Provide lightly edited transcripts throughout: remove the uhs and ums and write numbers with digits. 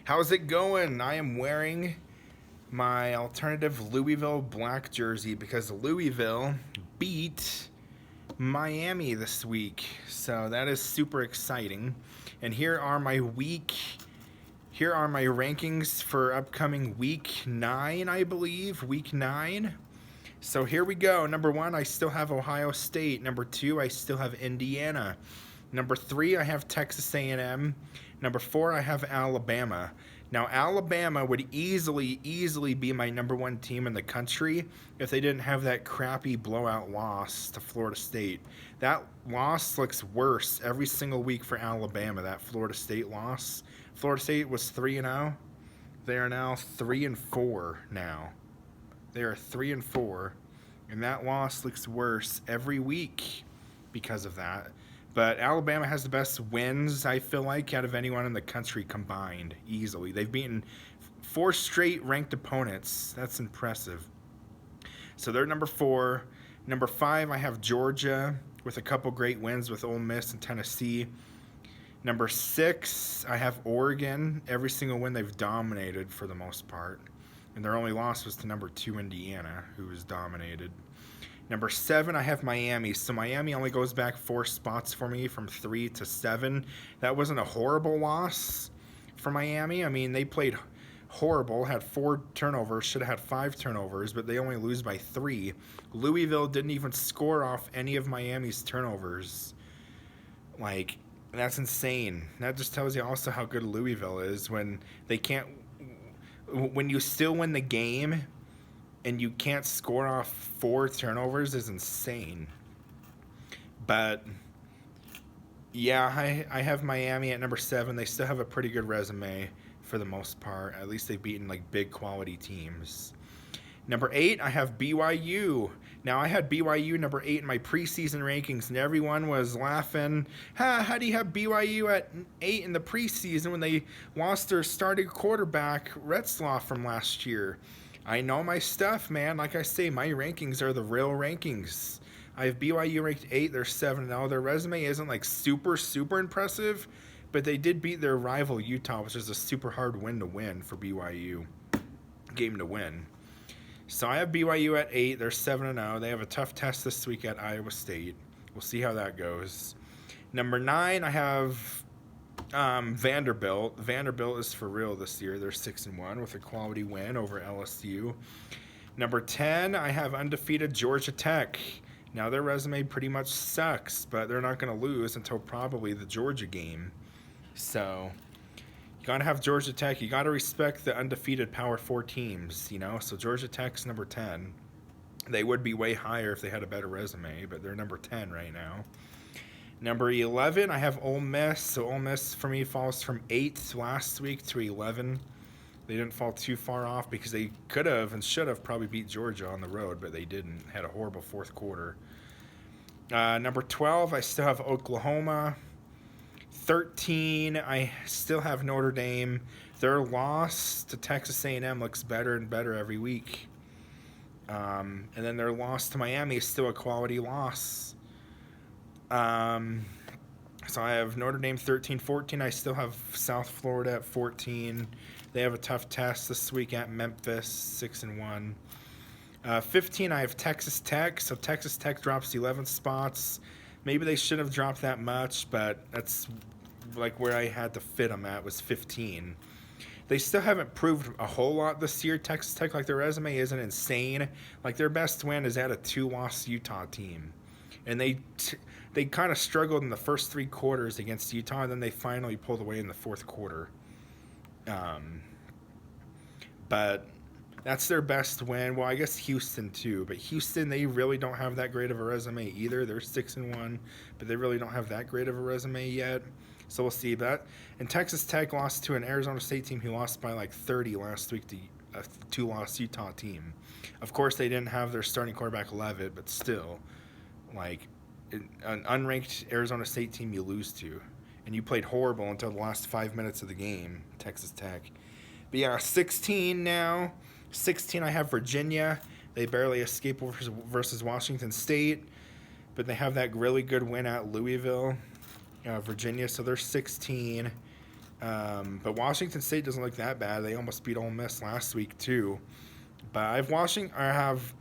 How's it going? I am wearing my alternative Louisville black jersey because Louisville beat Miami this week. So that is super exciting. And here are my rankings for upcoming week 9, I believe, week 9. So here we go. Number 1, I still have Ohio State. Number 2, I still have Indiana. Number 3, I have Texas A&M. Number 4, I have Alabama. Now, Alabama would easily be my number 1 team in the country if they didn't have that crappy blowout loss to Florida State. That loss looks worse every single week for Alabama, that Florida State loss. Florida State was 3-0. They are now 3-4 now. They are 3-4, and that loss looks worse every week because of that. But Alabama has the best wins, I feel like, out of anyone in the country combined, easily. They've beaten 4 straight ranked opponents. That's impressive. So they're number 4. Number 5, I have Georgia with a couple great wins with Ole Miss and Tennessee. Number 6, I have Oregon. Every single win they've dominated for the most part. And their only loss was to number 2 Indiana, who was dominated. Number 7, I have Miami. So Miami only goes back 4 spots for me from 3 to 7. That wasn't a horrible loss for Miami. I mean, they played horrible, had 4 turnovers, should have had 5 turnovers, but they only lose by 3. Louisville didn't even score off any of Miami's turnovers. Like, that's insane. That just tells you also how good Louisville is when they can't. When you still win the game and you can't score off 4 turnovers is insane. But yeah, I have Miami at number 7. They still have a pretty good resume for the most part. At least they've beaten like big quality teams. Number 8, I have BYU. Now, I had BYU number 8 in my preseason rankings, and everyone was laughing. How do you have BYU at 8 in the preseason when they lost their starting quarterback, Retzlaff, from last year? I know my stuff, man. Like I say, my rankings are the real rankings. I have BYU ranked 8. They're 7-0. Their resume isn't like super impressive, but they did beat their rival Utah, which is a super hard win to win for BYU. Game to win. So I have BYU at 8. They're 7-0. They have a tough test this week at Iowa State. We'll see how that goes. Number 9, I have Vanderbilt. Vanderbilt is for real this year. They're 6-1 with a quality win over LSU. Number 10, I have undefeated Georgia Tech. Now their resume pretty much sucks, but they're not going to lose until probably the Georgia game. So you got to have Georgia Tech. You got to respect the undefeated Power 4 teams, you know? So Georgia Tech's number 10. They would be way higher if they had a better resume, but they're number 10 right now. Number 11, I have Ole Miss. So Ole Miss for me falls from 8th last week to 11. They didn't fall too far off because they could have and should have probably beat Georgia on the road, but they didn't. Had a horrible fourth quarter. Number 12, I still have Oklahoma. 13, I still have Notre Dame. Their loss to Texas A&M looks better and better every week. And then their loss to Miami is still a quality loss. So I have Notre Dame 13, 14. I still have South Florida at 14. They have a tough test this week at Memphis, 6-1. 15, I have Texas Tech. So Texas Tech drops 11 spots. Maybe they shouldn't have dropped that much, but that's like where I had to fit them at was 15. They still haven't proved a whole lot this year, Texas Tech. Like, their resume isn't insane. Like, their best win is at a 2-loss Utah team. And they kind of struggled in the first 3 quarters against Utah, and then they finally pulled away in the fourth quarter. But that's their best win. Well, I guess Houston too. But Houston, they really don't have that great of a resume either. They're 6-1, but they really don't have that great of a resume yet. So we'll see that. And Texas Tech lost to an Arizona State team who lost by like 30 last week to a 2-loss Utah team. Of course, they didn't have their starting quarterback Levitt, but still, like, an unranked Arizona State team you lose to. And you played horrible until the last 5 minutes of the game, Texas Tech. But yeah, 16 now. 16, I have Virginia. They barely escape versus Washington State, but they have that really good win at Louisville, Virginia. So they're 16. But Washington State doesn't look that bad. They almost beat Ole Miss last week too. But I have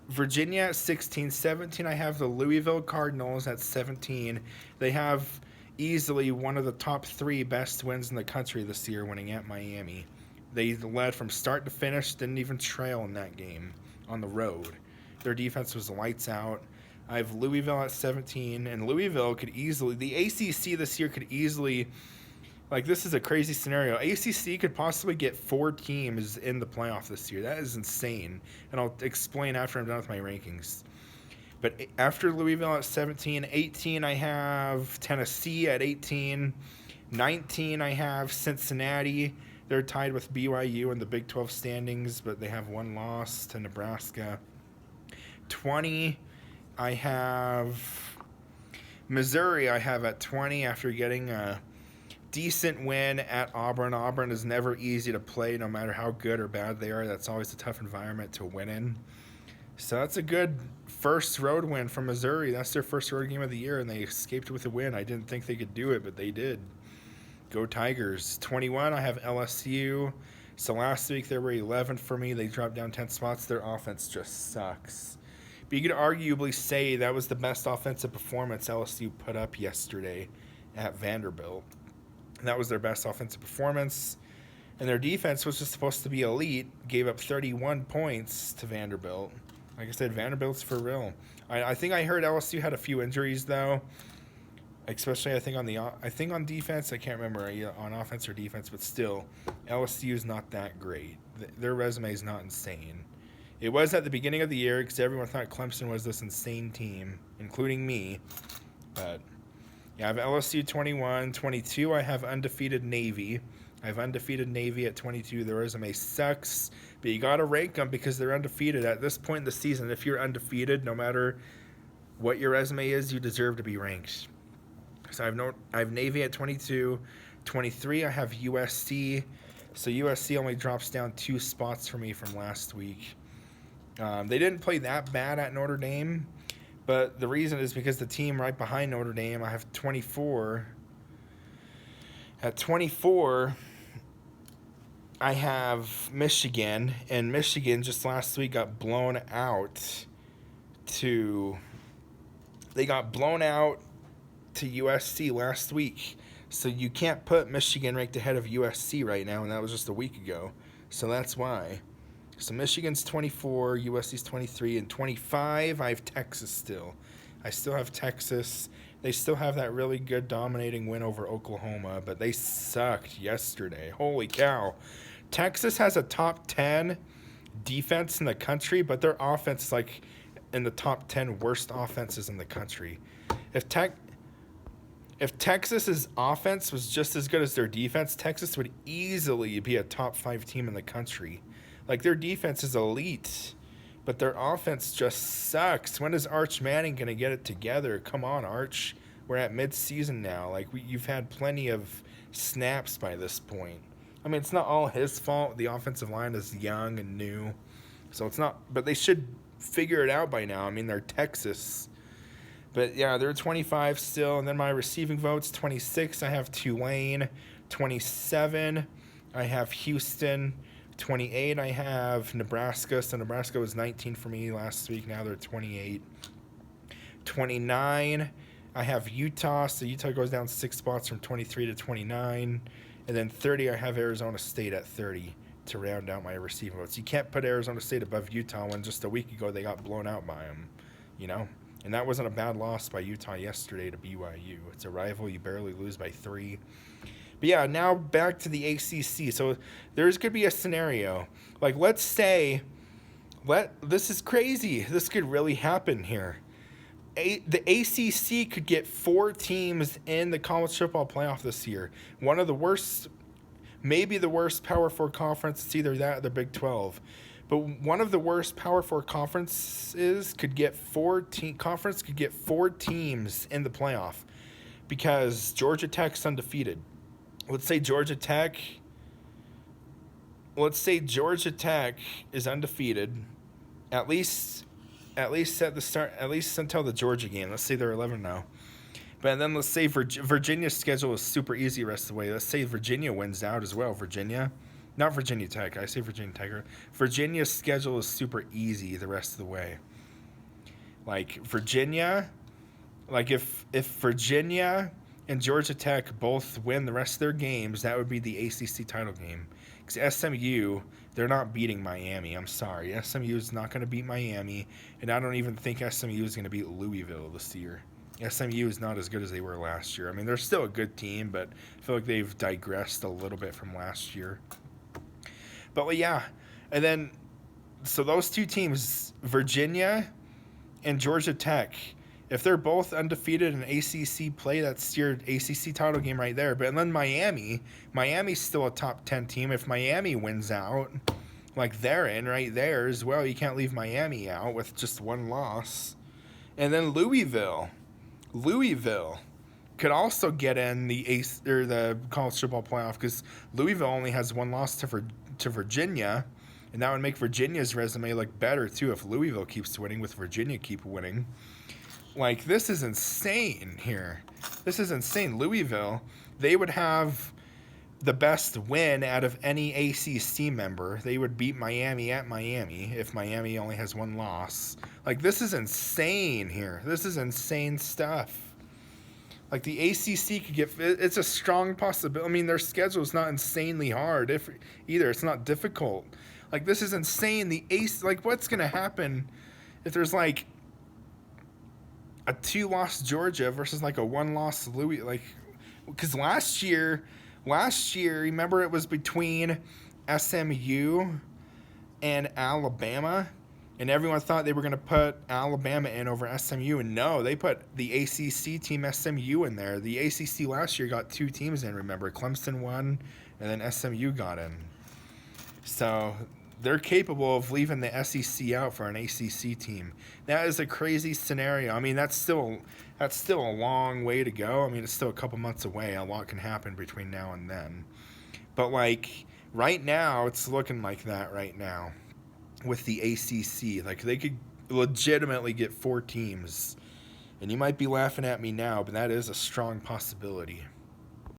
Virginia at 16, 17. I have the Louisville Cardinals at 17. They have easily one of the top 3 best wins in the country this year, winning at Miami. They led from start to finish, didn't even trail in that game on the road. Their defense was lights out. I have Louisville at 17, and Louisville could easily, the ACC this year could easily, like, this is a crazy scenario. ACC could possibly get 4 teams in the playoff this year. That is insane. And I'll explain after I'm done with my rankings. But after Louisville at 17, 18, I have Tennessee at 18. 19, I have Cincinnati. They're tied with BYU in the Big 12 standings, but they have 1 loss to Nebraska. 20, I have Missouri. I have at 20 after getting a decent win at Auburn. Auburn is never easy to play, no matter how good or bad they are. That's always a tough environment to win in. So that's a good first road win from Missouri. That's their first road game of the year, and they escaped with a win. I didn't think they could do it, but they did. Go Tigers. 21, I have LSU. So last week they were 11 for me. They dropped down 10 spots. Their offense just sucks. But you could arguably say that was the best offensive performance LSU put up yesterday at Vanderbilt. And that was their best offensive performance. And their defense was just supposed to be elite. Gave up 31 points to Vanderbilt. Like I said, Vanderbilt's for real. I think I heard LSU had a few injuries, though. Especially, I think on defense. I can't remember on offense or defense, but still, LSU is not that great. Their resume is not insane. It was at the beginning of the year because everyone thought Clemson was this insane team, including me. But yeah, I have LSU 21. 22, I have undefeated Navy. I have undefeated Navy at 22. Their resume sucks, but you got to rank them because they're undefeated. At this point in the season, if you're undefeated, no matter what your resume is, you deserve to be ranked. So I have Navy at 22. 23, I have USC. So USC only drops down 2 spots for me from last week. They didn't play that bad at Notre Dame, but the reason is because the team right behind Notre Dame, I have 24. At 24, I have Michigan, and Michigan just last week got blown out to USC last week. So you can't put Michigan ranked ahead of USC right now, and that was just a week ago. So that's why. So Michigan's 24, USC's 23, and 25, I have Texas still. I still have Texas. They still have that really good dominating win over Oklahoma, but they sucked yesterday. Holy cow. Texas has a top 10 defense in the country, but their offense is like in the top 10 worst offenses in the country. If Texas's offense was just as good as their defense, Texas would easily be a top 5 team in the country. Like, their defense is elite, but their offense just sucks. When is Arch Manning going to get it together? Come on, Arch. We're at mid-season now. Like, you've had plenty of snaps by this point. I mean, it's not all his fault. The offensive line is young and new. So it's not, but they should figure it out by now. I mean, they're Texas. But yeah, they're 25 still. And then my receiving votes, 26, I have Tulane. 27, I have Houston. 28, I have Nebraska. So Nebraska was 19 for me last week. Now they're 28. 29, I have Utah. So Utah goes down 6 spots from 23 to 29. And then 30, I have Arizona State at 30 to round out my receiving votes. You can't put Arizona State above Utah when just a week ago they got blown out by them, you know? And that wasn't a bad loss by Utah yesterday to BYU. It's a rival. You barely lose by 3. But yeah, now back to the ACC. So there's going to be a scenario. Like, let's say, this is crazy. This could really happen here. The ACC could get 4 teams in the college football playoff this year. One of the worst, maybe the worst Power 4 conference. It's either that or the Big 12. But one of the worst Power 4 conferences could get 4 teams in the playoff because Georgia Tech's undefeated. Let's say Georgia Tech is undefeated, at least at the start, at least until the Georgia game. Let's say they're 11 now. But then let's say Virginia's schedule is super easy the rest of the way. Let's say Virginia wins out as well. Virginia, not Virginia Tech. I say Virginia Tech. Virginia's schedule is super easy the rest of the way. Like Virginia, like if Virginia and Georgia Tech both win the rest of their games, that would be the ACC title game. Because SMU, they're not beating Miami. I'm sorry. SMU is not going to beat Miami, and I don't even think SMU is going to beat Louisville this year. SMU is not as good as they were last year. I mean, they're still a good team, but I feel like they've digressed a little bit from last year. But well, yeah, and then so those two teams, Virginia and Georgia Tech, if they're both undefeated in ACC play, that's your ACC title game right there. But then Miami's still a top 10 team. If Miami wins out, like they're in right there as well, you can't leave Miami out with just one loss. And then Louisville could also get in the college football playoff because Louisville only has one loss to Virginia, and that would make Virginia's resume look better too if Louisville keeps winning with Virginia keep winning. Like, this is insane here. This is insane. Louisville, they would have the best win out of any ACC member. They would beat Miami at Miami if Miami only has one loss. Like, this is insane here. This is insane stuff. Like, the ACC could get... It's a strong possibility. I mean, their schedule is not insanely hard either. It's not difficult. Like, this is insane. Like, what's going to happen if there's, like, a 2-loss Georgia versus, like, a 1-loss Louis... Like, because last year, remember it was between SMU and Alabama? And everyone thought they were going to put Alabama in over SMU. And no, they put the ACC team SMU in there. The ACC last year got 2 teams in, remember. Clemson won, and then SMU got in. So they're capable of leaving the SEC out for an ACC team. That is a crazy scenario. I mean, that's still a long way to go. I mean, it's still a couple months away. A lot can happen between now and then. But, like, right now, it's looking like that right now. With the ACC, like they could legitimately get 4 teams, and you might be laughing at me now, but that is a strong possibility.